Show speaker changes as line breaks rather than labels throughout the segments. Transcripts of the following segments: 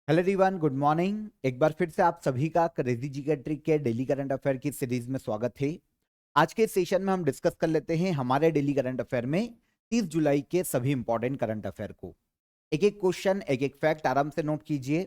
Hello everyone, good morning. एक बार फिर से आप सभी का क्रेजी जियोमेट्री के डेली करंट अफेयर की सीरीज में स्वागत है। आज के सेशन में हम डिस्कस कर लेते हैं हमारे डेली करंट अफेयर में 30 जुलाई के सभी इंपॉर्टेंट करंट अफेयर को। एक एक क्वेश्चन, एक एक फैक्ट आराम से नोट कीजिए।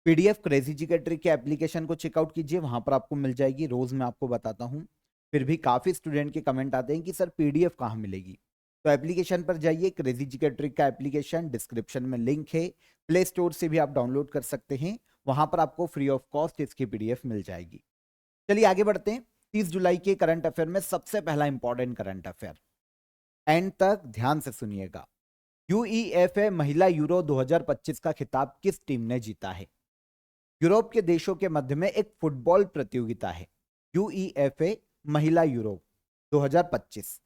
पीडीएफ क्रेजी जियोमेट्री के एप्लीकेशन को चेकआउट कीजिए, वहां पर आपको मिल जाएगी। रोज मैं आपको बताता हूँ, फिर भी काफी स्टूडेंट के कमेंट आते हैं कि सर पीडीएफ कहाँ मिलेगी। तो एप्लीकेशन पर जाइए, क्रेजी जियोमेट्री का एप्लीकेशन डिस्क्रिप्शन में लिंक है। प्ले स्टोर से भी आप डाउनलोड कर सकते हैं, वहां पर आपको फ्री ऑफ कॉस्ट इसकी पीडीएफ मिल जाएगी। चलिए आगे बढ़ते हैं। 30 जुलाई के करंट अफेयर में सबसे पहला इंपॉर्टेंट करंट अफेयर, एंड तक ध्यान से सुनिएगा। यूईएफए महिला यूरो 2025 का खिताब किस टीम ने जीता है? यूरोप के देशों के मध्य में एक फुटबॉल प्रतियोगिता है, यूईएफए महिला यूरो 2025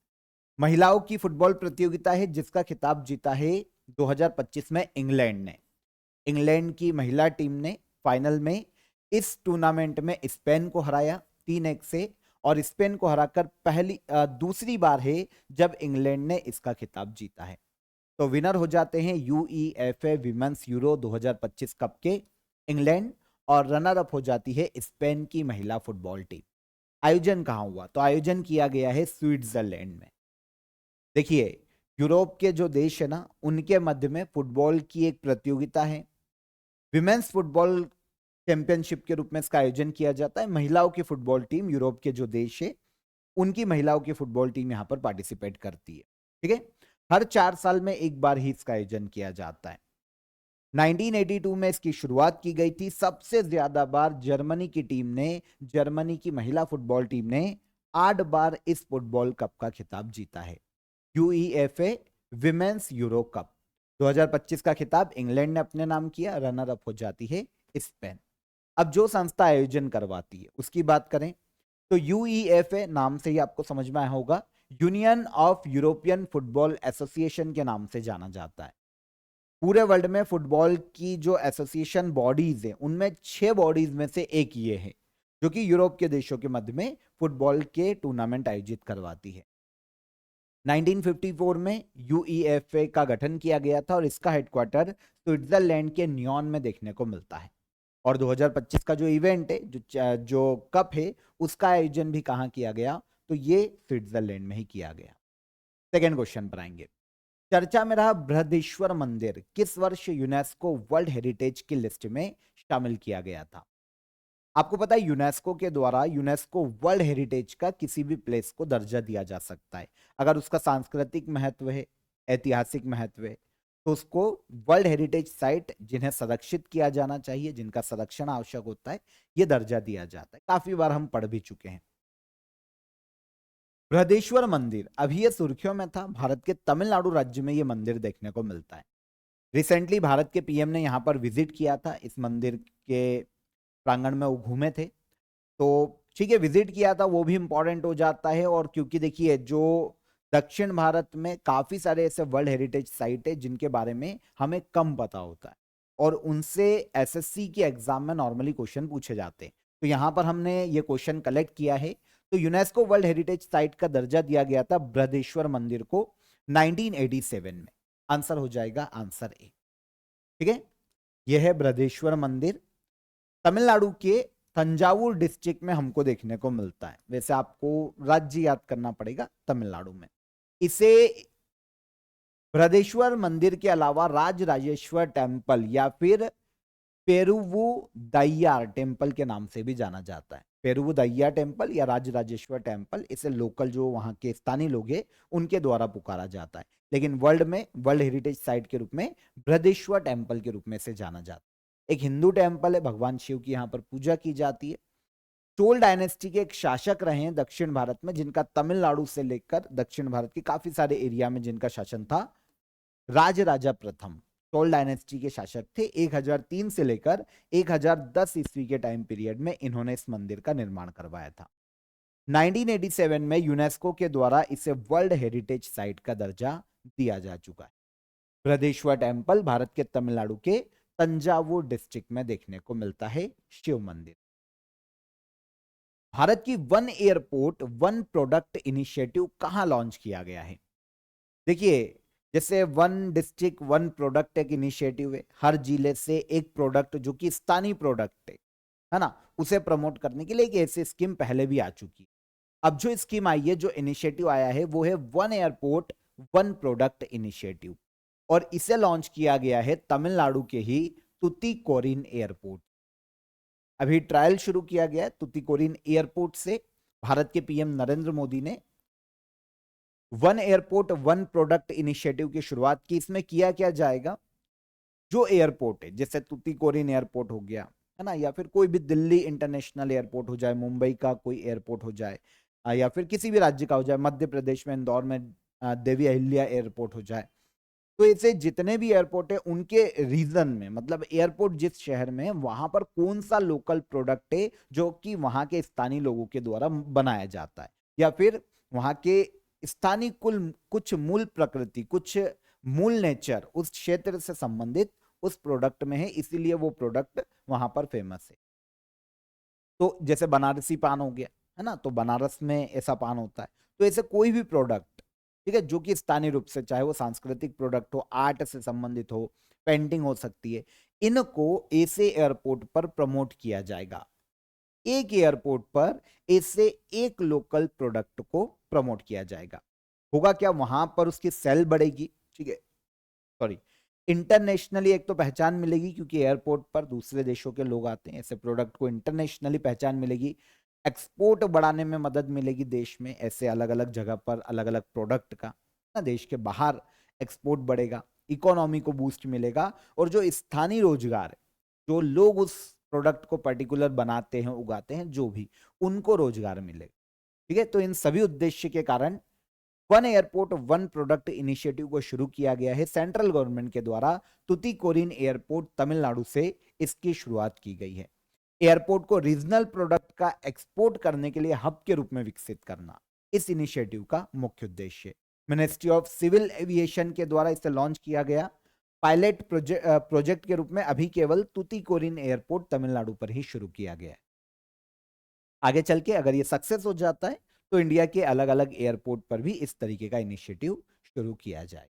महिलाओं की फुटबॉल प्रतियोगिता है, जिसका खिताब जीता है 2025 में इंग्लैंड ने। इंग्लैंड की महिला टीम ने फाइनल में इस टूर्नामेंट में स्पेन को हराया 3-1 से, और स्पेन को हराकर दूसरी बार है जब इंग्लैंड ने इसका खिताब जीता है। तो विनर हो जाते हैं यूईएफए विमेंस यूरो 2025 कप के इंग्लैंड, और रनर अप हो जाती है स्पेन की महिला फुटबॉल टीम। आयोजन कहां हुआ? तो आयोजन किया गया है स्विट्जरलैंड में। देखिए, यूरोप के जो देश है ना, उनके मध्य में फुटबॉल की एक प्रतियोगिता है। विमेंस फुटबॉल चैंपियनशिप के रूप में इसका आयोजन किया जाता है। महिलाओं की फुटबॉल टीम, यूरोप के जो देश है उनकी महिलाओं की फुटबॉल टीम यहां पर पार्टिसिपेट करती है। ठीक है, हर 4 साल में एक बार ही इसका आयोजन किया जाता है। 1982 में इसकी शुरुआत की गई थी। सबसे ज्यादा बार जर्मनी की महिला फुटबॉल टीम ने 8 बार इस फुटबॉल कप का खिताब जीता है। यूईएफए विमेंस यूरो कप 2025 का खिताब इंग्लैंड ने अपने नाम किया, रनर अप हो जाती है स्पेन। अब जो संस्था आयोजन करवाती है उसकी बात करें तो यूईएफए नाम से ही आपको समझ में आया होगा, union of European football association के नाम से जाना जाता है। पूरे वर्ल्ड में फुटबॉल की जो एसोसिएशन बॉडीज है उनमें 6 बॉडीज में से एक ये है, जो कि यूरोप के देशों के मध्य में फुटबॉल के टूर्नामेंट आयोजित करवाती है। 1954 में यूईएफए का गठन किया गया था और इसका हेडक्वार्टर स्विट्जरलैंड के न्योन में देखने को मिलता है। और 2025 का जो इवेंट है, जो कप है, उसका आयोजन भी कहाँ किया गया? तो ये स्विट्जरलैंड में ही किया गया। सेकेंड क्वेश्चन पर आएंगे। चर्चा में रहा बृहदेश्वर मंदिर किस वर्ष यूनेस्को वर्ल्ड हेरिटेज की लिस्ट में शामिल किया गया था? आपको पता है यूनेस्को के द्वारा यूनेस्को वर्ल्ड हेरिटेज का किसी भी प्लेस को दर्जा दिया जा सकता है अगर उसका सांस्कृतिक महत्व है, ऐतिहासिक महत्व है, तो उसको वर्ल्ड हेरिटेज साइट, जिन्हें संरक्षित किया जाना चाहिए, जिनका संरक्षण आवश्यक होता है, यह दर्जा दिया जाता है। काफी बार हम पढ़ भी चुके हैं। बृहदेश्वर मंदिर अभी ये सुर्खियों में था। भारत के तमिलनाडु राज्य में ये मंदिर देखने को मिलता है। रिसेंटली भारत के पीएम ने यहाँ पर विजिट किया था, इस मंदिर के प्रांगण में वो घूमे थे। तो ठीक है, विजिट किया था वो भी इंपॉर्टेंट हो जाता है। और क्योंकि देखिए, जो दक्षिण भारत में काफी सारे ऐसे वर्ल्ड हेरिटेज साइट है जिनके बारे में हमें कम पता होता है, और उनसे एसएससी के एग्जाम में नॉर्मली क्वेश्चन पूछे जाते हैं। तो यहां पर हमने ये क्वेश्चन कलेक्ट किया है। तो यूनेस्को वर्ल्ड हेरिटेज साइट का दर्जा दिया गया था बृहदेश्वर मंदिर को 1987 में। आंसर हो जाएगा आंसर ए। ठीक है, यह है बृहदेश्वर मंदिर, तमिलनाडु के तंजावुर डिस्ट्रिक्ट में हमको देखने को मिलता है। वैसे आपको राज्य याद करना पड़ेगा तमिलनाडु में। इसे बृहदेश्वर मंदिर के अलावा राजराजेश्वर टेम्पल या फिर पेरुवु दैयार टेम्पल के नाम से भी जाना जाता है। पेरुवु दैयार टेम्पल या राजराजेश्वर टेम्पल, इसे लोकल जो वहां के स्थानीय लोग हैं उनके द्वारा पुकारा जाता है, लेकिन वर्ल्ड में वर्ल्ड हेरिटेज साइट के रूप में बृहदेश्वर टेम्पल के रूप में से जाना जाता है। एक हिंदू टेम्पल है, भगवान शिव की यहाँ पर पूजा की जाती है। चोल डायनेस्टी के एक शासक रहे हैं दक्षिण भारत में, जिनका तमिलनाडु से लेकर दक्षिण भारत के काफी सारे एरिया में जिनका शासन था, राजराजा प्रथम चोल डायनेस्टी के शासक थे। 1003 से लेकर 1010 ईस्वी के टाइम पीरियड में इन्होंने इस मंदिर का निर्माण करवाया था। 1987 में यूनेस्को के द्वारा इसे वर्ल्ड हेरिटेज साइट का दर्जा दिया जा चुका है। बृहदेश्वर टेम्पल भारत के तमिलनाडु के तंजावुर डिस्ट्रिक्ट में देखने को मिलता है शिव मंदिर। भारत की one airport one product initiative कहां लॉन्च किया गया है? देखिए, जैसे वन डिस्ट्रिक्ट वन प्रोडक्ट एक इनिशिएटिव है, हर जिले से एक प्रोडक्ट जो कि स्थानीय प्रोडक्ट है ना, उसे प्रमोट करने के लिए एक ऐसी स्कीम पहले भी आ चुकी है। अब जो स्कीम आई है, जो इनिशिएटिव आया है, वो है one airport one product initiative, और इसे लॉन्च किया गया है तमिलनाडु के ही तुतीकोरिन एयरपोर्ट। अभी ट्रायल शुरू किया गया है तुतीकोरिन एयरपोर्ट से। भारत के पीएम नरेंद्र मोदी ने one airport one product initiative की शुरुआत की। इसमें किया क्या जाएगा, जो एयरपोर्ट है, जैसे तुतीकोरिन एयरपोर्ट हो गया, है ना, या फिर कोई भी दिल्ली इंटरनेशनल एयरपोर्ट हो जाए, मुंबई का कोई एयरपोर्ट हो जाए, या फिर किसी भी राज्य का हो जाए, मध्य प्रदेश में इंदौर में देवी अहिल्या एयरपोर्ट हो जाए, तो ऐसे जितने भी एयरपोर्ट है उनके रीजन में, मतलब एयरपोर्ट जिस शहर में है वहां पर कौन सा लोकल प्रोडक्ट है जो कि वहां के स्थानीय लोगों के द्वारा बनाया जाता है, या फिर वहां के स्थानीय कुछ मूल प्रकृति, कुछ मूल नेचर उस क्षेत्र से संबंधित उस प्रोडक्ट में है, इसीलिए वो प्रोडक्ट वहां पर फेमस है। तो जैसे बनारसी पान हो गया, है ना, तो बनारस में ऐसा पान होता है। तो ऐसे कोई भी प्रोडक्ट, ठीक है, जो कि स्थानीय रूप से, चाहे वो सांस्कृतिक प्रोडक्ट हो, आर्ट से संबंधित हो, पेंटिंग हो सकती है, इनको ऐसे एयरपोर्ट पर प्रमोट किया जाएगा। एक एयरपोर्ट पर ऐसे एक लोकल प्रोडक्ट को प्रमोट किया जाएगा। होगा क्या, वहां पर उसकी सेल बढ़ेगी, ठीक है, सॉरी, इंटरनेशनली एक तो पहचान मिलेगी, क्योंकि एयरपोर्ट पर दूसरे देशों के लोग आते हैं, ऐसे प्रोडक्ट को इंटरनेशनली पहचान मिलेगी। एक्सपोर्ट बढ़ाने में मदद मिलेगी देश में, ऐसे अलग अलग जगह पर अलग अलग प्रोडक्ट का ना, देश के बाहर एक्सपोर्ट बढ़ेगा, इकोनॉमी को बूस्ट मिलेगा, और जो स्थानीय रोजगार है, जो लोग उस प्रोडक्ट को पर्टिकुलर बनाते हैं, उगाते हैं, जो भी, उनको रोजगार मिलेगा। ठीक है, तो इन सभी उद्देश्य के कारण one airport one product initiative को शुरू किया गया है सेंट्रल गवर्नमेंट के द्वारा। तुतीकोरिन एयरपोर्ट तमिलनाडु से इसकी शुरुआत की गई है। एयरपोर्ट को रीजनल प्रोडक्ट का एक्सपोर्ट करने के लिए हब के रूप में विकसित करना इस इनिशिएटिव का मुख्य उद्देश्य है। मिनिस्ट्री ऑफ सिविल एविएशन के द्वारा इसे लॉन्च किया गया। पायलट प्रोजेक्ट के रूप में अभी केवल तुतीकोरिन एयरपोर्ट तमिलनाडु पर ही शुरू किया गया है। आगे चल के अगर ये सक्सेस हो जाता है तो इंडिया के अलग अलग एयरपोर्ट पर भी इस तरीके का इनिशिएटिव शुरू किया जाए,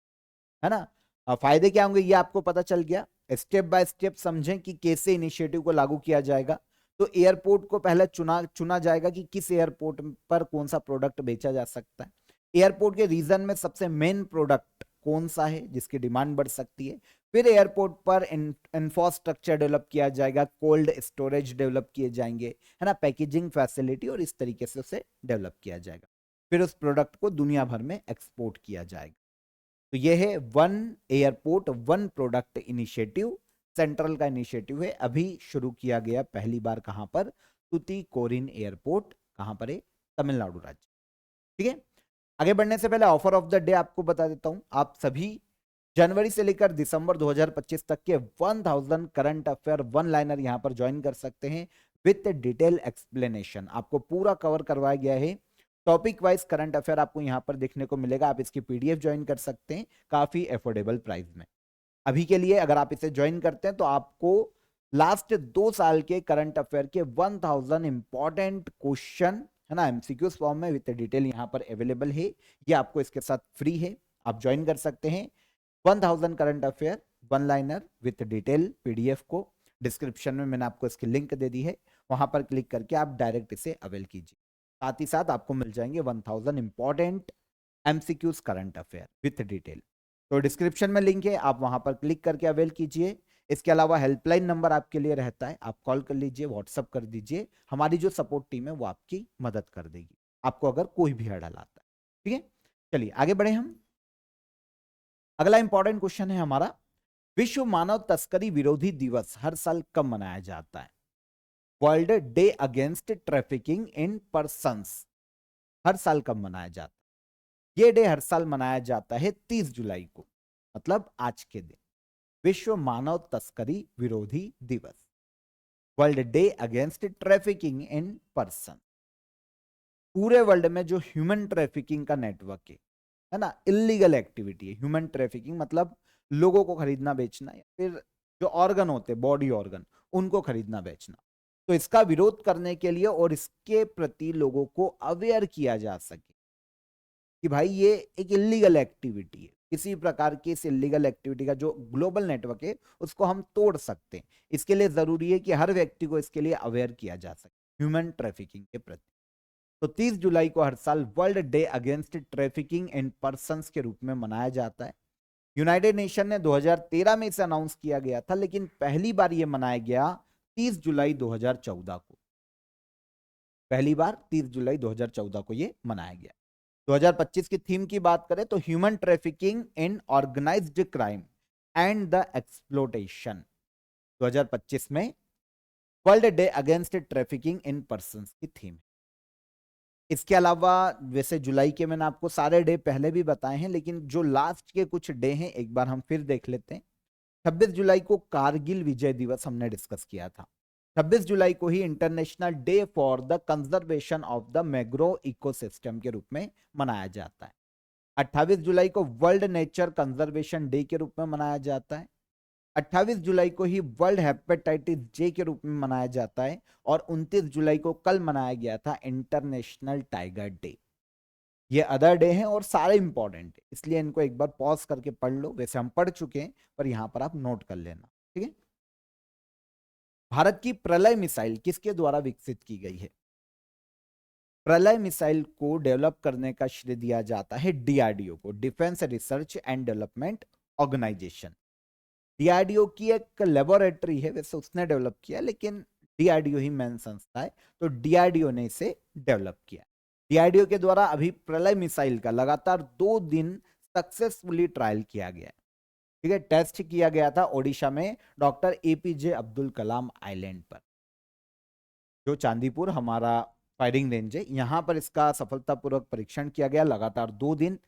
है ना। फायदे क्या होंगे ये आपको पता चल गया। स्टेप बाय स्टेप समझें कि कैसे इनिशिएटिव को लागू किया जाएगा। तो एयरपोर्ट को पहले चुना जाएगा कि किस एयरपोर्ट पर कौन सा प्रोडक्ट बेचा जा सकता है। एयरपोर्ट के रीजन में सबसे मेन प्रोडक्ट कौन सा है जिसकी डिमांड बढ़ सकती है। फिर एयरपोर्ट पर इंफ्रास्ट्रक्चर डेवलप किया जाएगा, कोल्ड स्टोरेज डेवलप किए जाएंगे, है ना, पैकेजिंग फैसिलिटी, और इस तरीके से उसे डेवलप किया जाएगा। फिर उस प्रोडक्ट को दुनिया भर में एक्सपोर्ट किया जाएगा। तो ये है one airport one product initiative, central का इनिशिएटिव है, अभी शुरू किया गया पहली बार। कहां पर, तुतीकोरिन एयरपोर्ट, कहां पर है, तमिलनाडु राज्य। ठीक है, आगे बढ़ने से पहले ऑफर ऑफ द डे आपको बता देता हूं। आप सभी जनवरी से लेकर दिसंबर 2025 तक के 1000 करंट अफेयर वन लाइनर यहां पर ज्वाइन कर सकते हैं विथ डिटेल एक्सप्लेनेशन। आपको पूरा कवर करवाया गया है, टॉपिक वाइज करंट अफेयर आपको यहां पर देखने को मिलेगा। आप इसकी पीडीएफ ज्वाइन कर सकते हैं काफी अफोर्डेबल प्राइस में। अभी के लिए अगर आप इसे ज्वाइन करते हैं तो आपको लास्ट 2 साल के करंट अफेयर के 1000 इंपॉर्टेंट क्वेश्चन, है ना, एमसीक्यूज फॉर्म में विद डिटेल यहां पर अवेलेबल है। ये आपको इसके साथ फ्री है, आप ज्वाइन कर सकते हैं। 1000 current affair one liner with detail PDF को डिस्क्रिप्शन में मैंने आपको इसकी लिंक दे दी है, वहां पर क्लिक करके आप डायरेक्ट इसे अवेल कीजिए। साथ ही साथ आपको मिल जाएंगे 1000 important MCQs current affair with detail. तो डिस्क्रिप्शन में लिंक है, आप वहां पर क्लिक करके अवेल कीजिए। इसके अलावा हेल्पलाइन नंबर आपके लिए रहता है, आप कॉल कर लीजिए, व्हाट्सअप कर दीजिए, हमारी जो सपोर्ट टीम है वो आपकी मदद कर देगी आपको अगर कोई भी हर्डल आता है। ठीक है, चलिए आगे बढ़े हम। अगला इंपॉर्टेंट क्वेश्चन है हमारा, विश्व मानव तस्करी विरोधी दिवस हर साल कब मनाया जाता है? World day against trafficking in persons हर साल कब मनाया जाता है? ये डे हर साल मनाया जाता है 30 जुलाई को, मतलब आज के दिन, विश्व मानव तस्करी विरोधी दिवस, world day against trafficking in person. पूरे वर्ल्ड में जो ह्यूमन ट्रैफिकिंग का नेटवर्क है ना, इलीगल एक्टिविटी है। ह्यूमन ट्रैफिकिंग मतलब लोगों को खरीदना बेचना, या फिर जो ऑर्गन होते हैं, बॉडी ऑर्गन, उनको खरीदना बेचना। तो इसका विरोध करने के लिए और इसके प्रति लोगों को अवेयर किया जा सके कि भाई ये एक इलीगल एक्टिविटी है, किसी प्रकार की इस इलीगल एक्टिविटी का जो ग्लोबल नेटवर्क है उसको हम तोड़ सकते हैं। इसके लिए जरूरी है कि हर व्यक्ति को इसके लिए अवेयर किया जा सके ह्यूमन ट्रैफिकिंग के प्रति। तो 30 जुलाई को हर साल world day against trafficking in persons के रूप में मनाया जाता है। यूनाइटेड नेशन ने 2013 में इसे अनाउंस किया गया था, लेकिन पहली बार यह मनाया गया 30 जुलाई 2014 को। पहली बार 30 जुलाई 2014 को यह मनाया गया। 2025 की थीम की बात करें तो human trafficking in organised crime and the exploitation. 2025 में world day against trafficking in persons की थीम है। इसके अलावा वैसे जुलाई के मैंने आपको सारे डे पहले भी बताए हैं, लेकिन जो लास्ट के कुछ डे हैं एक बार हम फिर देख लेते हैं। 26 जुलाई को कारगिल विजय दिवस हमने डिस्कस किया था। 26 जुलाई को ही international day for the conservation of the mangrove ecosystem के रूप में मनाया जाता है। 28 जुलाई को वर्ल्ड नेचर कंजर्वेशन डे के रूप में मनाया जाता है। 28 जुलाई को ही वर्ल्ड हेपेटाइटिस जे के रूप में मनाया जाता है। और 29 जुलाई को कल मनाया गया था इंटरनेशनल टाइगर डे। ये अदर डे हैं और सारे इंपॉर्टेंट है, इसलिए इनको एक बार पॉज करके पढ़ लो। वैसे हम पढ़ चुके हैं पर यहां पर आप नोट कर लेना, ठीक है। भारत की प्रलय मिसाइल किसके द्वारा विकसित की गई है? प्रलय मिसाइल को डेवलप करने का श्रेय दिया जाता है डीआरडीओ को, defence research and development organisation. DRDO की एक लेबोरेटरी है, वैसे उसने डेवलप किया, लेकिन डीआरडीओ ही मेन संस्था है, तो डीआरडीओ ने इसे डेवलप किया। डीआरडीओ के द्वारा अभी प्रलय मिसाइल का लगातार 2 दिन सक्सेसफुली ट्रायल किया गया है, ठीक है। टेस्ट किया गया था ओडिशा में doctor APJ Abdul Kalam island पर, जो चांदीपुर हमारा फायरिंग रेंज है, यहां पर इसका सफलतापूर्वक परीक्षण किया गया। लगातार 2 दिन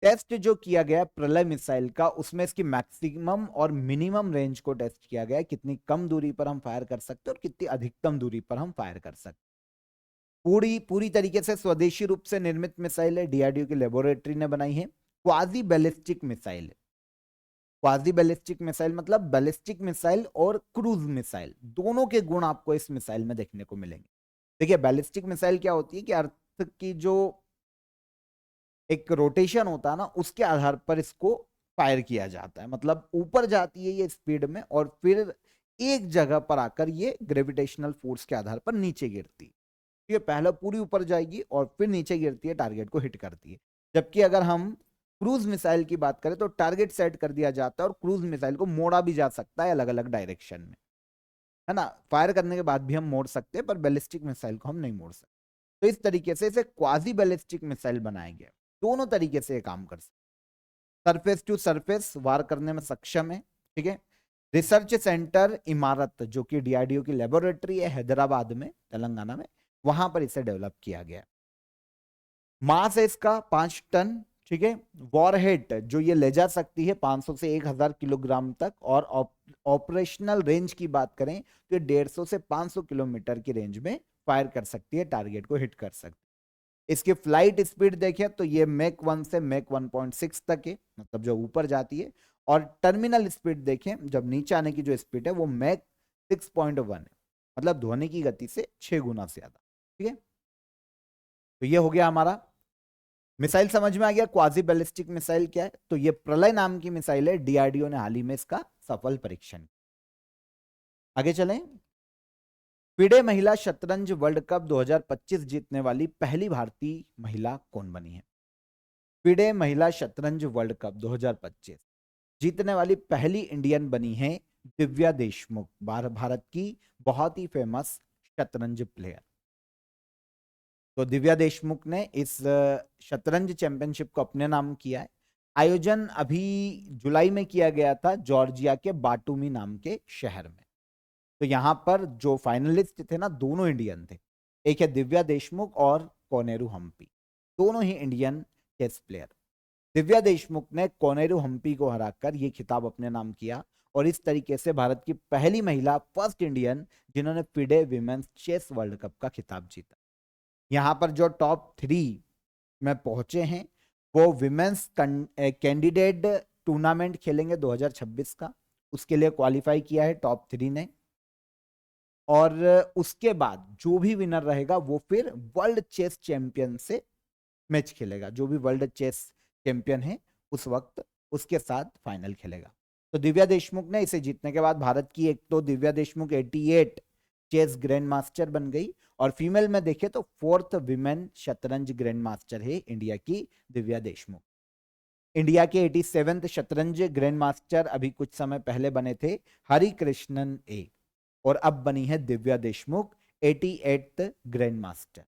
टेस्ट जो किया गया प्रलय मिसाइल का, उसमें इसकी मैक्सिमम और मिनिमम रेंज को टेस्ट किया गया, कितनी कम दूरी पर हम फायर कर सकते हैं और कितनी अधिकतम दूरी पर हम फायर कर सकते हैं। पूरी तरीके से स्वदेशी रूप से निर्मित मिसाइल है, डीआरडीओ की लेबोरेटरी ने बनाई है। क्वाजी बैलिस्टिक मिसाइल है। क्वाजी बैलिस्टिक मिसाइल मतलब बैलिस्टिक मिसाइल और क्रूज मिसाइल, दोनों के गुण आपको इस मिसाइल में देखने को मिलेंगे। देखिए बैलिस्टिक मिसाइल क्या होती है कि अर्थ की जो एक रोटेशन होता है ना, उसके आधार पर इसको फायर किया जाता है। मतलब ऊपर जाती है ये स्पीड में और फिर एक जगह पर आकर ये ग्रेविटेशनल फोर्स के आधार पर नीचे गिरती है। ये पहले पूरी ऊपर जाएगी और फिर नीचे गिरती है, टारगेट को हिट करती है। जबकि अगर हम क्रूज मिसाइल की बात करें तो टारगेट सेट कर दिया जाता है और क्रूज मिसाइल को मोड़ा भी जा सकता है अलग अलग डायरेक्शन में, है ना। फायर करने के बाद भी हम मोड़ सकते हैं, पर बैलिस्टिक मिसाइल को हम नहीं मोड़ सकते। तो इस तरीके से इसे क्वाजी बैलिस्टिक मिसाइल बनाया गया। दोनों तरीके से ये काम कर सकते, सरफेस टू सरफेस वार करने में सक्षम है, ठीक है। रिसर्च सेंटर इमारत जो कि डीआरडीओ की लेबोरेटरी है हैदराबाद में, तेलंगाना में, वहां पर इसे डेवलप किया गया। मास है इसका 5 टन, ठीक है। वॉरहेड जो ये ले जा सकती है 500 से 1000 किलोग्राम तक, और ऑपरेशनल रेंज की बात करें तो ये 150 से 500 किलोमीटर की रेंज में फायर कर सकती है, टारगेट को हिट कर सकती है। इसकी फ्लाइट स्पीड देखें तो ये मैक 1 से मैक 1.6 तक है, मतलब जो ऊपर जाती है। और टर्मिनल स्पीड देखें, जब नीचे आने की जो स्पीड है वो मैक 6.1 है, मतलब ध्वनि की गति से 6 गुना से ज्यादा, ठीक है। तो ये हो गया हमारा मिसाइल, समझ में आ गया क्वाजी बैलिस्टिक मिसाइल क्या है। तो ये प्रलय नाम की मिसाइल है, डीआरडीओ ने हाल ही में इसका सफल परीक्षण। आगे चलें। फिडे महिला शतरंज वर्ल्ड कप 2025 जीतने वाली पहली भारतीय महिला कौन बनी है? फिडे महिला शतरंज वर्ल्ड कप 2025 जीतने वाली पहली इंडियन बनी है दिव्या देशमुख, भारत की बहुत ही फेमस शतरंज प्लेयर। तो दिव्या देशमुख ने इस शतरंज चैंपियनशिप को अपने नाम किया है। आयोजन अभी जुलाई में किया गया था जॉर्जिया के बाटूमी नाम के शहर में। तो यहां पर जो फाइनलिस्ट थे ना, दोनों इंडियन थे। एक है दिव्या देशमुख और कोनेरू हम्पी, दोनों ही Indian chess player. Divya Deshmukh ने कोनेरू हम्पी को हराकर यह खिताब अपने नाम किया और इस तरीके से भारत की पहली महिला, फर्स्ट इंडियन जिन्होंने FIDE women's chess world cup का खिताब जीता। यहां पर जो टॉप 3 में पहुंचे हैं वो विमेंस कैंडिडेट टूर्नामेंट खेलेंगे 2026 का, उसके लिए क्वालिफाई किया है टॉप 3 ने। और उसके बाद जो भी विनर रहेगा वो फिर वर्ल्ड चेस चैंपियन से मैच खेलेगा। जो भी वर्ल्ड चेस चैंपियन है उस वक्त उसके साथ फाइनल खेलेगा। तो दिव्या देशमुख ने इसे जीतने के बाद भारत की एक तो Divya Deshmukh 88 chess grandmaster बन गई, और फीमेल में देखे तो 4th विमेन शतरंज ग्रैंड मास्टर है इंडिया की दिव्या देशमुख। इंडिया के 87th शतरंज ग्रैंड मास्टर अभी कुछ समय पहले बने थे हरि कृष्णन ए, और अब बनी है Divya Deshmukh 88th grand master.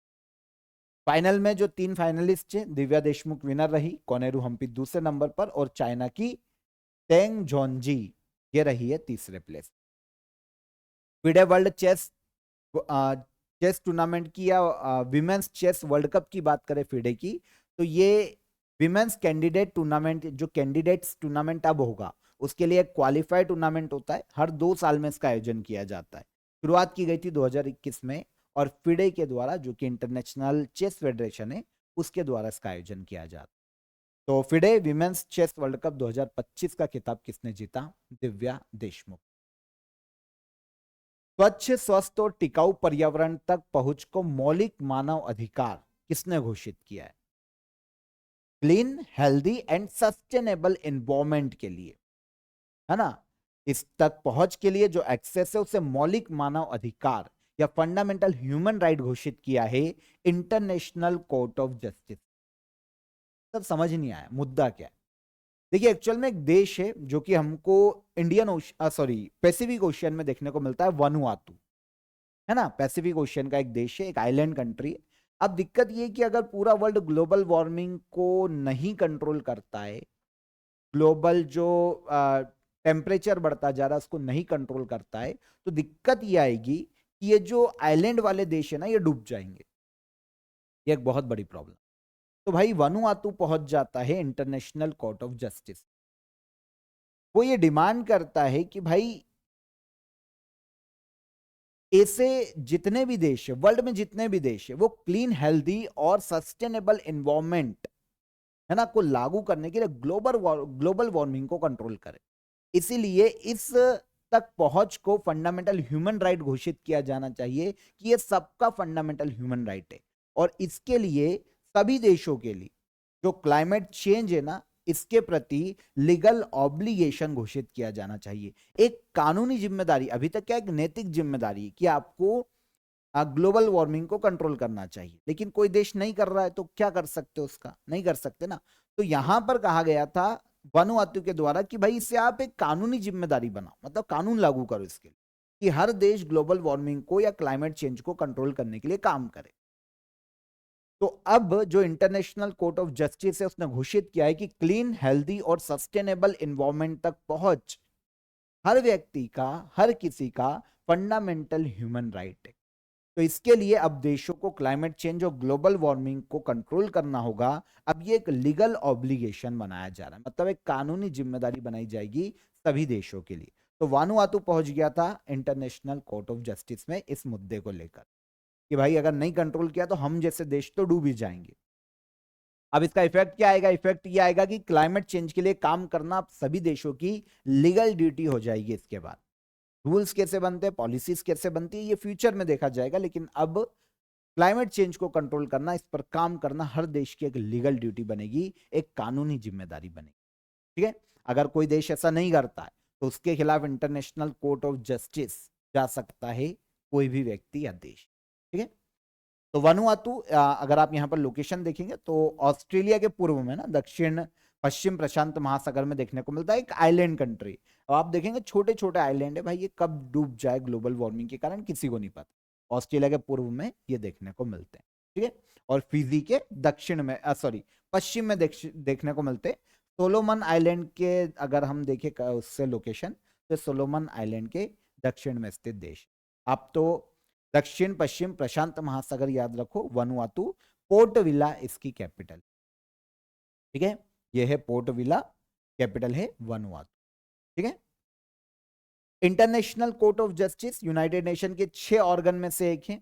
Final में जो 3 फाइनलिस्ट हैं, दिव्या देशमुख विनर रही, कोनेरू हम्पी दूसरे नंबर पर, और चाइना की तेंग जोंजी ये रही है तीसरे place. FIDE world chess tournament की या विमेंस चेस वर्ल्ड कप की बात करें फिडे की, तो ये विमेंस कैंडिडेट टूर्नामेंट, जो कैंडिडेट्स टूर्नामेंट अब होगा उसके लिए एक क्वालिफाइड टूर्नामेंट होता है, हर 2 साल में इसका आयोजन किया जाता है। शुरुआत की गई थी 2021 में, और फिडे के द्वारा, जो कि इंटरनेशनल चेस फेडरेशन है, उसके द्वारा इसका आयोजन किया जाता है। तो FIDE women's chess world cup 2025 का खिताब किसने जीता? दिव्या देशमुख। स्वच्छ, स्वस्थ और टिकाऊ पर्यावरण तक पहुंच को मौलिक मानव अधिकार किसने घोषित किया है? Clean, healthy and sustainable environment के लिए, है ना, इस तक पहुंच के लिए जो एक्सेस है उसे मौलिक मानव अधिकार या फंडामेंटल ह्यूमन राइट घोषित किया है इंटरनेशनल कोर्ट ऑफ जस्टिस। तब समझ नहीं आया मुद्दा क्या है। देखिए, एक्चुअल में एक देश है जो कि हमको पैसिफिक ओशियन में देखने को मिलता है, वनुआतू, है ना, पैसिफिक ओशियन का एक देश है, एक आइलैंड कंट्री है। अब दिक्कत ये है कि अगर पूरा वर्ल्ड ग्लोबल वार्मिंग को नहीं कंट्रोल करता है, ग्लोबल जो टेम्परेचर बढ़ता जा रहा है उसको नहीं कंट्रोल करता है, तो दिक्कत ये आएगी कि ये जो आइलैंड वाले देश है ना, ये डूब जाएंगे। ये एक बहुत बड़ी प्रॉब्लम। तो भाई वनुआतू पहुंच जाता है इंटरनेशनल कोर्ट ऑफ जस्टिस। वो ये डिमांड करता है कि भाई ऐसे जितने भी देश है, वर्ल्ड में जितने भी देश है, वो क्लीन, हेल्दी और सस्टेनेबल एनवायरमेंट, है ना, को लागू करने के लिए ग्लोबल वार्मिंग को कंट्रोल करे। इसीलिए इस तक पहुंच को फंडामेंटल ह्यूमन राइट घोषित किया जाना चाहिए कि ये सबका फंडामेंटल ह्यूमन राइट है, और इसके लिए सभी देशों के लिए जो क्लाइमेट चेंज है ना, इसके प्रति लीगल ऑब्लिगेशन घोषित किया जाना चाहिए। एक कानूनी जिम्मेदारी, अभी तक क्या एक नैतिक जिम्मेदारी है कि आपको ग्लोबल वार्मिंग को कंट्रोल करना चाहिए, लेकिन कोई देश नहीं कर रहा है तो क्या कर सकते हो, उसका नहीं कर सकते ना। तो यहां पर कहा गया था वनुआतु के द्वारा कि भाई इसे आप एक कानूनी जिम्मेदारी बनाओ, मतलब कानून लागू करो इसके लिए कि हर देश ग्लोबल वार्मिंग को या क्लाइमेट चेंज को कंट्रोल करने के लिए काम करे। तो अब जो इंटरनेशनल कोर्ट ऑफ जस्टिस है उसने घोषित किया है कि क्लीन, हेल्दी और सस्टेनेबल एनवायरमेंट तक पहुंच हर व्यक्ति का, हर किसी का फंडामेंटल ह्यूमन राइट है। तो इसके लिए अब देशों को क्लाइमेट चेंज और ग्लोबल वार्मिंग को कंट्रोल करना होगा। अब ये एक लीगल ऑब्लिगेशन बनाया जा रहा है, मतलब एक कानूनी जिम्मेदारी बनाई जाएगी सभी देशों के लिए। तो वानुआतु पहुंच गया था इंटरनेशनल कोर्ट ऑफ जस्टिस में इस मुद्दे को लेकर कि भाई अगर नहीं कंट्रोल किया तो हम जैसे देश तो डूब ही जाएंगे। अब इसका इफेक्ट क्या आएगा? इफेक्ट ये आएगा कि क्लाइमेट चेंज के लिए काम करना सभी देशों की लीगल ड्यूटी हो जाएगी। इसके बाद रूल्स कैसे बनते हैं, पॉलिसीज कैसे बनती है, ये फ्यूचर में देखा जाएगा, लेकिन अब क्लाइमेट चेंज को कंट्रोल करना, इस पर काम करना हर देश की एक लीगल ड्यूटी बनेगी, एक कानूनी जिम्मेदारी बनेगी। ठीक है, अगर कोई देश ऐसा नहीं करता है तो उसके खिलाफ इंटरनेशनल कोर्ट ऑफ जस्टिस जा सकता है कोई भी व्यक्ति या देश। ठीक है, तो वनुआतु अगर आप यहाँ पर लोकेशन देखेंगे तो ऑस्ट्रेलिया के पूर्व में ना, दक्षिण पश्चिम प्रशांत महासागर में देखने को मिलता है, एक आइलैंड कंट्री। और आप देखेंगे छोटे छोटे आइलैंड है भाई, ये कब डूब जाए ग्लोबल वार्मिंग के कारण किसी को नहीं पता। ऑस्ट्रेलिया के पूर्व में ये देखने को मिलते हैं। ठीक है, और फिजी के दक्षिण में पश्चिम में देखने को मिलते हैं। सोलोमन आइलैंड के अगर हम देखें उससे लोकेशन, तो सोलोमन आइलैंड के दक्षिण में स्थित देश। आप तो दक्षिण पश्चिम प्रशांत महासागर याद रखो, वनुआतु, पोर्ट विला इसकी कैपिटल। ठीक है, यह है पोर्ट विला, कैपिटल है वनुआतु। ठीक है, international court of justice United nation के 6 ऑर्गन में से एक है।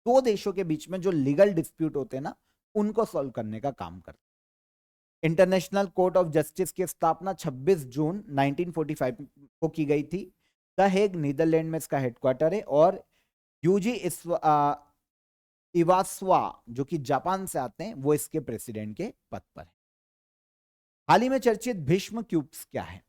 2 देशों के बीच में जो लीगल डिस्प्यूट होते हैं ना, उनको सॉल्व करने का काम करता है। इंटरनेशनल कोर्ट ऑफ जस्टिस की स्थापना 26 जून 1945 को की गई थी। द हेग नीदरलैंड में इसका हेडक्वार्टर है, और यूजी इवास्वा जो कि जापान से आते हैं, वो इसके प्रेसिडेंट के पद पर है। हाल ही में चर्चित भीष्म क्यूब्स क्या है?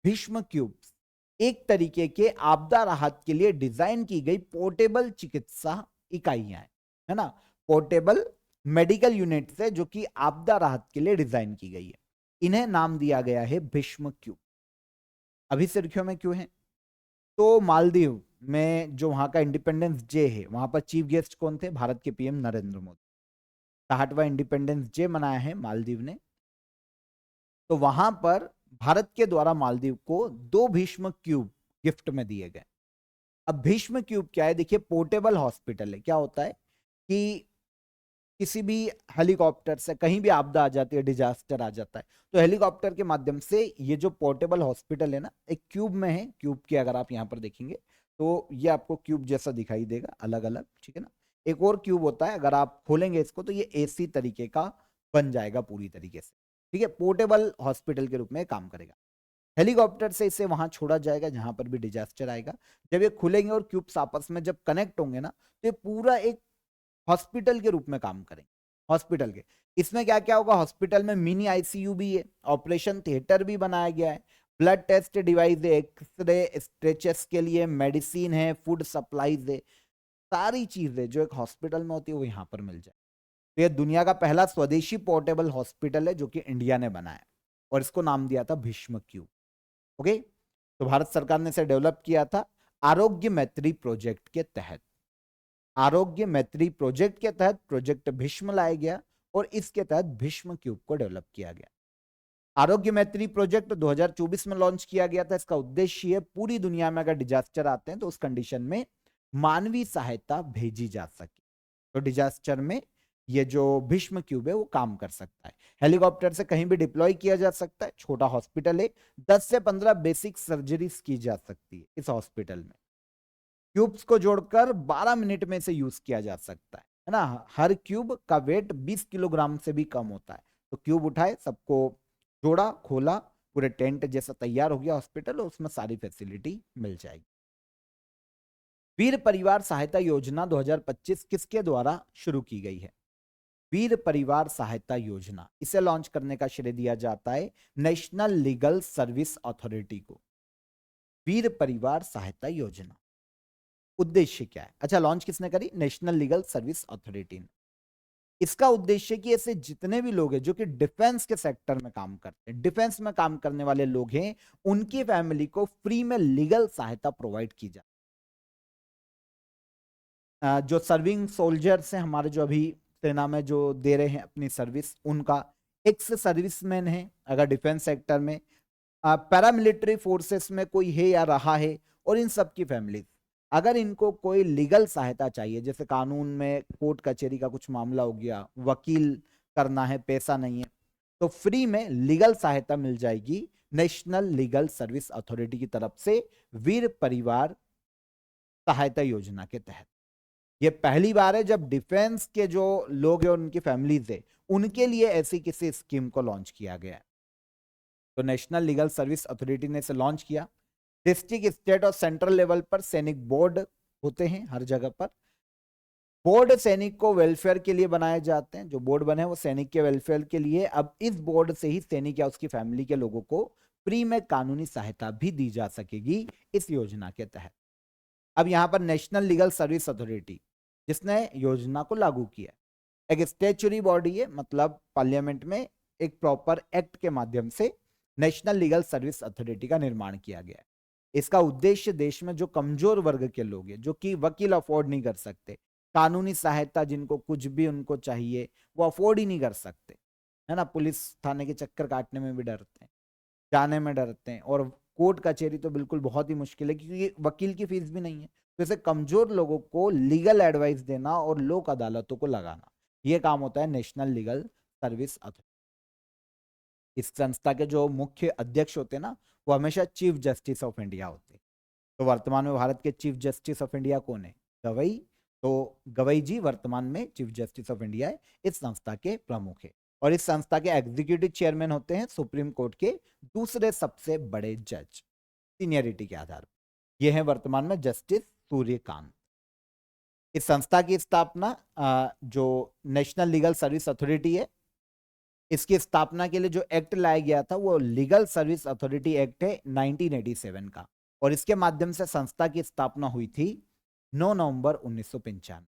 भीष्म क्यूब्स एक तरीके के आपदा राहत के लिए डिजाइन की गई पोर्टेबल चिकित्सा इकाइयां हैं, है ना। पोर्टेबल मेडिकल यूनिट्स है जो कि आपदा राहत के लिए डिजाइन की गई है। इन्हें नाम दिया गया है भीष्म क्यूब। अभी सुर्खियों में क्यों है? तो मालदीव में जो वहां का इंडिपेंडेंस डे है, वहां पर चीफ गेस्ट कौन थे? भारत के पीएम नरेंद्र मोदी। 60वां इंडिपेंडेंस डे मनाया है मालदीव ने। तो वहां पर भारत के द्वारा मालदीव को 2 भीष्म क्यूब गिफ्ट में दिए गए। अब भीष्म क्यूब क्या है? देखिए, पोर्टेबल हॉस्पिटल है। क्या होता है कि किसी भी हेलीकॉप्टर से कहीं भी आपदा आ जाती है, डिजास्टर आ जाता है, तो हेलीकॉप्टर के माध्यम से ये जो पोर्टेबल हॉस्पिटल है ना, एक क्यूब में है। क्यूब के अगर आप यहाँ पर देखेंगे तो ये आपको क्यूब जैसा दिखाई देगा, अलग अलग, ठीक है ना। एक और क्यूब होता है, अगर आप खोलेंगे इसको तो ये एसी तरीके का बन जाएगा पूरी तरीके से, ठीक है। पोर्टेबल हॉस्पिटल के रूप में काम करेगा। हेलीकॉप्टर से इसे वहां छोड़ा जाएगा जहां पर भी डिजास्टर आएगा। जब ये खुलेंगे और क्यूब्स आपस में जब कनेक्ट होंगे ना, तो ये पूरा एक हॉस्पिटल के रूप में काम करेंगे। हॉस्पिटल के इसमें क्या क्या होगा? हॉस्पिटल में मिनी आईसीयू भी है, ऑपरेशन थिएटर भी बनाया गया है, ब्लड टेस्ट डिवाइस है, एक्सरे स्ट्रेचेस के लिए मेडिसिन है, फूड सप्लाईज है। सारी चीजें जो एक हॉस्पिटल में होती है वो यहाँ पर मिल जाए। तो ये दुनिया का पहला स्वदेशी पोर्टेबल हॉस्पिटल है जो कि इंडिया ने बनाया, और इसको नाम दिया था भीष्म क्यूब। ओके, तो भारत सरकार ने इसे डेवलप किया था आरोग्य मैत्री प्रोजेक्ट के तहत। आरोग्य मैत्री प्रोजेक्ट के तहत प्रोजेक्ट भीष्म लाया गया और इसके तहत भीष्म क्यूब को डेवलप किया गया। आरोग्य मैत्री प्रोजेक्ट 2024 में लॉन्च किया गया था। इसका उद्देश्य है पूरी दुनिया में अगर डिजास्टर आते हैं तो उस कंडीशन में मानवीय सहायता भेजी जा सके। तो डिजास्टर में ये जो भीष्म क्यूब है वो काम कर सकता है। हेलीकॉप्टर से कहीं भी डिप्लॉय किया जा सकता है। छोटा हॉस्पिटल है, 10 से 15 बेसिक सर्जरीज की जा सकती है इस हॉस्पिटल में। क्यूब्स को जोड़कर 12 मिनट में इसे यूज किया जा सकता है ना। हर क्यूब का वेट 20 किलोग्राम से भी कम होता है। तो क्यूब उठाए, सबको जोड़ा, खोला, पूरे टेंट जैसा तैयार हो गया हॉस्पिटल, और उसमें सारी फैसिलिटी मिल जाएगी। वीर परिवार सहायता योजना 2025 किसके द्वारा शुरू की गई है? वीर परिवार सहायता योजना, इसे लॉन्च करने का श्रेय दिया जाता है नेशनल लीगल सर्विस अथॉरिटी को। वीर परिवार सहायता योजना उद्देश्य क्या है? अच्छा, लॉन्च किसने करी? नेशनल लीगल सर्विस अथॉरिटी ने। इसका उद्देश्य कि ऐसे जितने भी लोग हैं जो कि डिफेंस के सेक्टर में काम करते हैं, डिफेंस में काम करने वाले लोग हैं, उनकी फैमिली को फ्री में लीगल सहायता प्रोवाइड की जाए। जो सर्विंग सोल्जर्स हैं हमारे, जो अभी सेना में जो दे रहे हैं अपनी सर्विस, उनका, एक्स सर्विसमैन है अगर डिफेंस सेक्टर में, पैरामिलिट्री फोर्सेस में कोई है या रहा है, और इन सब की फैमिली, अगर इनको कोई लीगल सहायता चाहिए, जैसे कानून में कोर्ट कचहरी का कुछ मामला हो गया, वकील करना है, पैसा नहीं है, तो फ्री में लीगल सहायता मिल जाएगी नेशनल लीगल सर्विस अथॉरिटी की तरफ से वीर परिवार सहायता योजना के तहत। ये पहली बार है जब डिफेंस के जो लोग हैं उनकी फैमिलीज है, उनके लिए ऐसी किसी स्कीम को लॉन्च किया गया है। तो नेशनल लीगल सर्विस अथॉरिटी ने इसे लॉन्च किया। डिस्ट्रिक्ट, स्टेट और सेंट्रल लेवल पर सैनिक बोर्ड होते हैं हर जगह पर। बोर्ड सैनिक को वेलफेयर के लिए बनाए जाते हैं। जो बोर्ड बने वो सैनिक के वेलफेयर के लिए। अब इस बोर्ड से ही सैनिक या उसकी फैमिली के लोगों को फ्री में कानूनी सहायता भी दी जा सकेगी इस योजना के तहत। अब यहां पर नेशनल लीगल सर्विस अथॉरिटी जिसने योजना को लागू किया, एक स्टेचुरी बॉडी है, मतलब पार्लियामेंट में एक प्रॉपर एक्ट के माध्यम से नेशनल लीगल सर्विस अथॉरिटी का निर्माण किया गया है। इसका उद्देश्य देश में जो कमजोर वर्ग के लोग हैं, जो कि वकील अफोर्ड नहीं कर सकते, कानूनी सहायता जिनको कुछ भी उनको चाहिए वो अफोर्ड ही नहीं कर सकते, है ना, पुलिस थाने के चक्कर काटने में भी डरते हैं, जाने में डरते हैं, और कोर्ट कचहरी तो बिल्कुल बहुत ही मुश्किल है क्योंकि वकील की फीस भी नहीं है। तो ऐसे कमजोर लोगों को लीगल एडवाइस देना और लोक अदालतों को लगाना, ये काम होता है नेशनल लीगल सर्विस अथॉरिटी। इस संस्था के जो मुख्य अध्यक्ष होते हैं ना, वो हमेशा चीफ जस्टिस ऑफ इंडिया होते हैं। तो वर्तमान में भारत के चीफ जस्टिस ऑफ इंडिया कौन है? गवई। तो गवई जी वर्तमान में चीफ जस्टिस ऑफ इंडिया है, इस संस्था के प्रमुख है। और इस संस्था के एग्जीक्यूटिव चेयरमैन होते हैं सुप्रीम कोर्ट के दूसरे सबसे बड़े जज, सीनियरिटी के आधार पर। यह है वर्तमान में जस्टिस सूर्यकांत। इस संस्था की स्थापना जो नेशनल लीगल सर्विस अथॉरिटी है, इसकी स्थापना के लिए जो एक्ट लाया गया था वो लीगल सर्विस अथॉरिटी एक्ट है 1987 का, और इसके माध्यम से संस्था की स्थापना हुई थी 9 नवंबर 1995।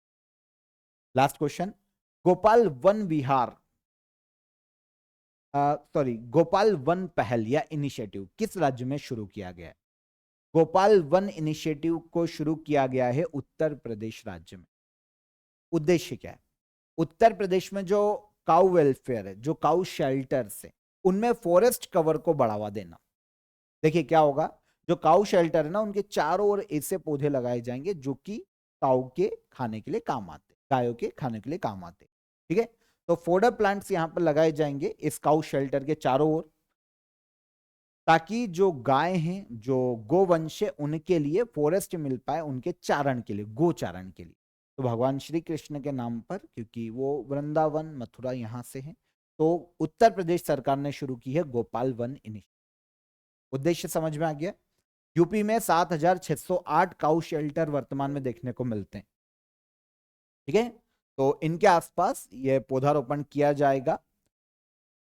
लास्ट क्वेश्चन, गोपाल वन विहार गोपाल वन पहल या इनिशिएटिव किस राज्य में शुरू किया गया है? गोपाल वन इनिशिएटिव को शुरू किया गया है उत्तर प्रदेश राज्य में। उद्देश्य क्या है? उत्तर प्रदेश में जो काउ वेलफेयर है, जो काउ शेल्टर्स है, उनमें फॉरेस्ट कवर को बढ़ावा देना। देखिए क्या होगा, जो काउ शेल्टर है ना, उनके चारों ओर ऐसे पौधे लगाए जाएंगे जो कि काउ के खाने के लिए काम आते, गायों के खाने के लिए काम आते। ठीक है, तो फोडर प्लांट्स यहां पर लगाए जाएंगे इस काउ शेल्टर के चारों ओर, ताकि जो गाय हैं, जो गोवंश है, उनके लिए फॉरेस्ट मिल पाए, उनके चारण के लिए, गोचारण के लिए। तो भगवान श्री कृष्ण के नाम पर, क्योंकि वो वृंदावन मथुरा यहां से है, तो उत्तर प्रदेश सरकार ने शुरू की है गोपाल वन इनिशिएटिव। उद्देश्य समझ में आ गया? यूपी में 7,608 काउ शेल्टर वर्तमान में देखने को मिलते हैं। ठीक है, तो इनके आसपास ये पौधारोपण किया जाएगा।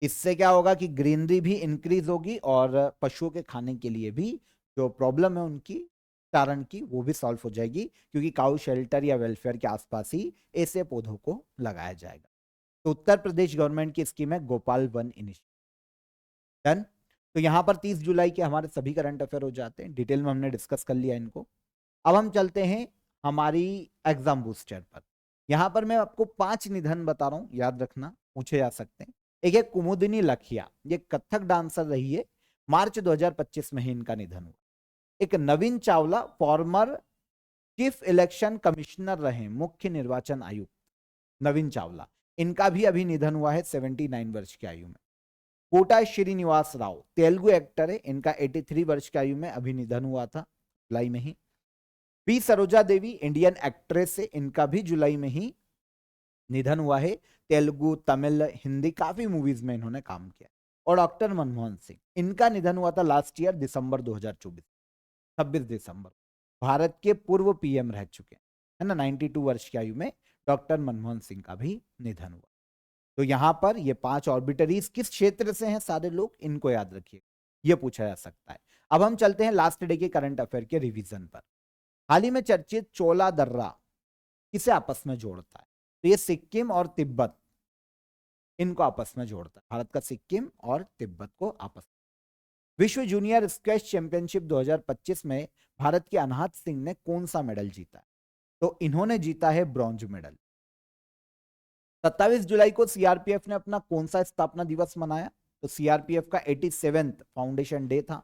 इससे क्या होगा कि ग्रीनरी भी इंक्रीज होगी और पशुओं के खाने के लिए भी जो प्रॉब्लम है उनकी चारण की, वो भी सॉल्व हो जाएगी, क्योंकि काउ शेल्टर या वेलफेयर के आसपास ही ऐसे पौधों को लगाया जाएगा। तो उत्तर प्रदेश गवर्नमेंट की स्कीम है गोपाल वन इनिशिएटिव। डन। तो यहां पर 30 जुलाई के हमारे सभी करंट अफेयर हो जाते हैं, डिटेल में हमने डिस्कस कर लिया इनको। अब हम चलते हैं हमारी एग्जाम बूस्टर पर। यहां पर मैं आपको 5 निधन बता रहा हूं, याद रखना, पूछे जा सकते हैं। एक है कुमुदिनी लखिया, ये कथक डांसर रही है, मार्च 2025 में ही इनका निधन हुआ। एक Naveen Chawla, former chief election commissioner रहे, मुख्य निर्वाचन आयुक्त नवीन चावला, इनका भी अभी निधन हुआ है 79 वर्ष की आयु में। कोटा श्रीनिवास राव, तेलुगु एक्टर है, इनका 83 वर्ष की आयु में अभी निधन हुआ था, जुलाई में ही। पी सरोजा देवी, इंडियन एक्ट्रेस है, इनका भी जुलाई में ही निधन हुआ है। तेलुगु, तमिल, हिंदी काफी मूवीज में इन्होंने काम किया। और डॉक्टर मनमोहन सिंह, इनका निधन हुआ था लास्ट ईयर दिसंबर 2024, 26 दिसंबर। भारत के पूर्व पीएम रह चुके हैं, है ना, 92 वर्ष की आयु में डॉक्टर मनमोहन सिंह का भी निधन हुआ। तो यहां पर ये 5 ऑर्बिटरीज किस क्षेत्र से हैं सारे लोग, इनको याद रखिए, ये पूछा जा सकता है। अब हम चलते हैं लास्ट डे के करंट अफेयर के रिवीजन पर। हाल ही में चर्चित चोला दर्रा किसे आपस में जोड़ता है? तो ये सिक्किम और तिब्बत, इनको आपस में जोड़ता है, भारत का सिक्किम और तिब्बत को आपस में। विश्व जूनियर स्क्वैश चैंपियनशिप 2025 में भारत के अनाहत सिंह ने कौन सा मेडल जीता है? तो इन्होंने जीता है ब्रॉन्ज मेडल। 27 जुलाई को सीआरपीएफ ने अपना कौन सा स्थापना दिवस मनाया? तो सीआरपीएफ का 87th फाउंडेशन डे था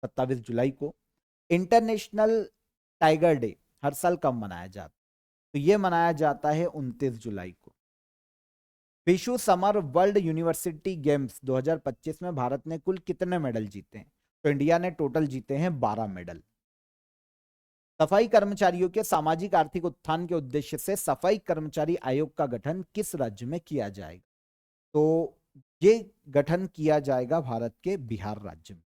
27 जुलाई को। इंटरनेशनल टाइगर डे हर साल कब मनाया जाता? तो यह मनाया जाता है 29 जुलाई को। विश्व समर वर्ल्ड यूनिवर्सिटी गेम्स 2025 में भारत ने कुल कितने मेडल जीते हैं? तो इंडिया ने टोटल जीते हैं 12 मेडल। सफाई कर्मचारियों के सामाजिक आर्थिक उत्थान के उद्देश्य से सफाई कर्मचारी आयोग का गठन किस राज्य में किया जाएगा? तो ये गठन किया जाएगा भारत के बिहार राज्य में।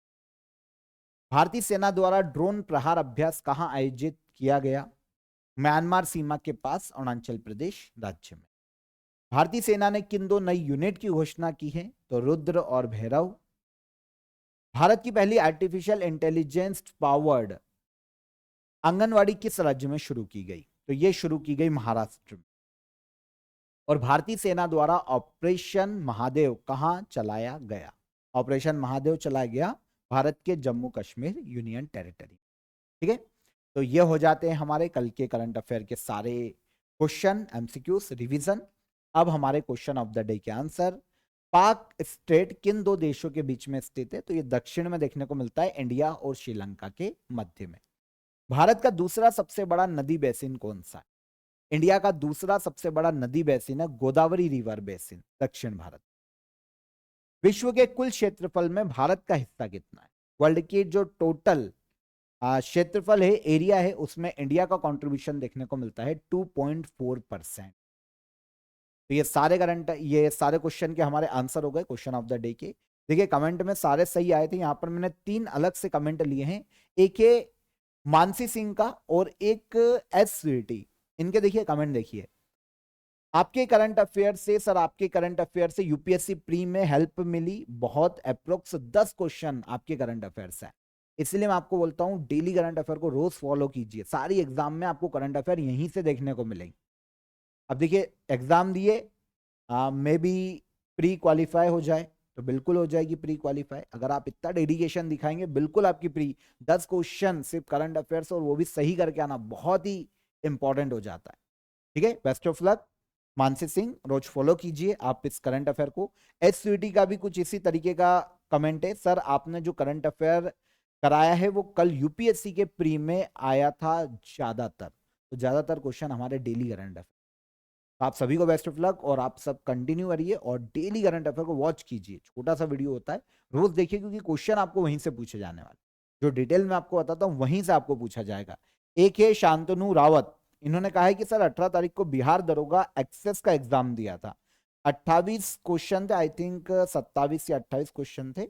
भारतीय सेना द्वारा ड्रोन प्रहार अभ्यास कहां आयोजित किया गया? म्यांमार सीमा के पास, अरुणाचल प्रदेश राज्य में। भारतीय सेना ने किन 2 नई यूनिट की घोषणा की है? तो रुद्र और भैरव। भारत की पहली आर्टिफिशियल इंटेलिजेंस पावर्ड आंगनवाड़ी किस राज्य में शुरू की गई? तो यह शुरू की गई महाराष्ट्र में। और भारतीय सेना द्वारा ऑपरेशन महादेव कहां चलाया गया? ऑपरेशन महादेव चलाया गया भारत के जम्मू कश्मीर यूनियन टेरिटरी। ठीक है, तो ये हो जाते हैं हमारे कल के करंट अफेयर के सारे क्वेश्चन, एमसीक्यूज, रिवीजन। अब हमारे क्वेश्चन ऑफ द डे के आंसर। पाक स्टेट किन 2 देशों के बीच में स्थित है? तो ये दक्षिण में देखने को मिलता है, इंडिया और श्रीलंका के मध्य में। भारत का दूसरा सबसे बड़ा नदी बेसिन कौन सा है? इंडिया का दूसरा सबसे बड़ा नदी बेसिन है गोदावरी रिवर बेसिन, दक्षिण भारत। विश्व के कुल क्षेत्रफल में भारत का हिस्सा कितना है? वर्ल्ड की जो टोटल क्षेत्रफल है, एरिया है, उसमें इंडिया का कंट्रीब्यूशन देखने को मिलता है 2.4%। तो ये सारे क्वेश्चन के हमारे आंसर हो गए क्वेश्चन ऑफ द डे के। देखिए कमेंट में सारे सही आए थे, यहां पर मैंने 3 अलग से कमेंट लिए हैं, एक है मानसी सिंह का और एक एस स्वीटी। इनके देखिए कमेंट देखिए, आपके करंट अफेयर से सर, आपके करंट अफेयर से यूपीएससी प्री में हेल्प मिली बहुत, अप्रोक्स 10 क्वेश्चन आपके करंट अफेयर से है। इसलिए मैं आपको बोलता हूं डेली करंट अफेयर को रोज फॉलो कीजिए, सारी एग्जाम में आपको करंट अफेयर यहीं से देखने को मिलेंगे। अब देखिए एग्जाम दिए, मे बी प्री क्वालिफाई हो जाए तो बिल्कुल हो जाएगी प्री क्वालिफाई। अगर आप इतना डेडिकेशन दिखाएंगे बिल्कुल आपकी प्री 10 क्वेश्चन सिर्फ करंट अफेयर्स और वो भी सही करके आना बहुत ही इंपॉर्टेंट हो जाता है। ठीक है, best of luck Mansi Singh, रोज फॉलो कीजिए आप इस करंट अफेयर को। एससीईटी का भी कुछ इसी तरीके का कमेंट है, सर आपने जो करंट अफेयर कराया है वो कल यूपीएससी के प्री में आया था ज्यादातर, तो ज्यादातर क्वेश्चन हमारे डेली करंट अफेयर। आप सभी को बेस्ट ऑफ लक और आप सब कंटिन्यू करिए और डेली करंट अफेयर को वॉच कीजिए। छोटा सा वीडियो होता है, रोज देखिए क्योंकि क्वेश्चन आपको वहीं से पूछे जाने वाले, जो डिटेल में आपको बताता हूं वहीं से आपको पूछा जाएगा। एक है शांतनु रावत, इन्होंने कहा है कि सर 18 तारीख को बिहार दरोगा एक्सेस का एग्जाम दिया था, 28 क्वेश्चन थे, आई थिंक 27 या 28 क्वेश्चन थे,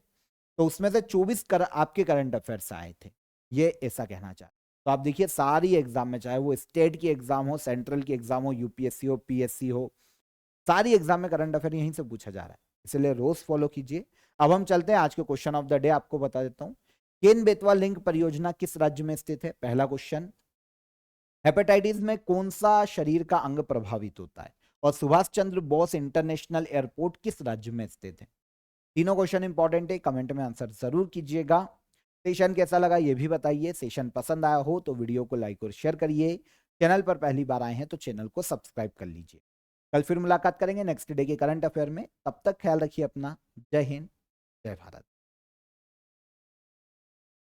तो उसमें से 24 आपके करंट अफेयर से आए थे, ये ऐसा कहना चाहते। तो आप देखिए सारी एग्जाम में, चाहे वो स्टेट की एग्जाम हो, सेंट्रल की एग्जाम हो, यूपीएससी हो, पीएससी हो, सारी एग्जाम में करंट अफेयर यहीं से पूछा जा रहा है, इसलिए रोज फॉलो कीजिए। अब हम चलते हैं आज के क्वेश्चन ऑफ द डे, आपको बता देता हूं। केन बेतवा लिंक परियोजना किस राज्य में स्थित है? पहला क्वेश्चन। हेपेटाइटिस में कौन सा शरीर का अंग प्रभावित होता है? और सुभाष चंद्र बोस इंटरनेशनल एयरपोर्ट किस राज्य में स्थित है? तीनों क्वेश्चन इंपॉर्टेंट है, कमेंट में आंसर जरूर कीजिएगा। सेशन कैसा लगा ये भी बताइए, सेशन पसंद आया हो तो वीडियो को लाइक और शेयर करिए, चैनल पर पहली बार आए हैं तो चैनल को सब्सक्राइब कर लीजिए। कल फिर मुलाकात करेंगे नेक्स्ट डे के करंट अफेयर में, तब तक ख्याल रखिए अपना। जय हिंद, जय भारत।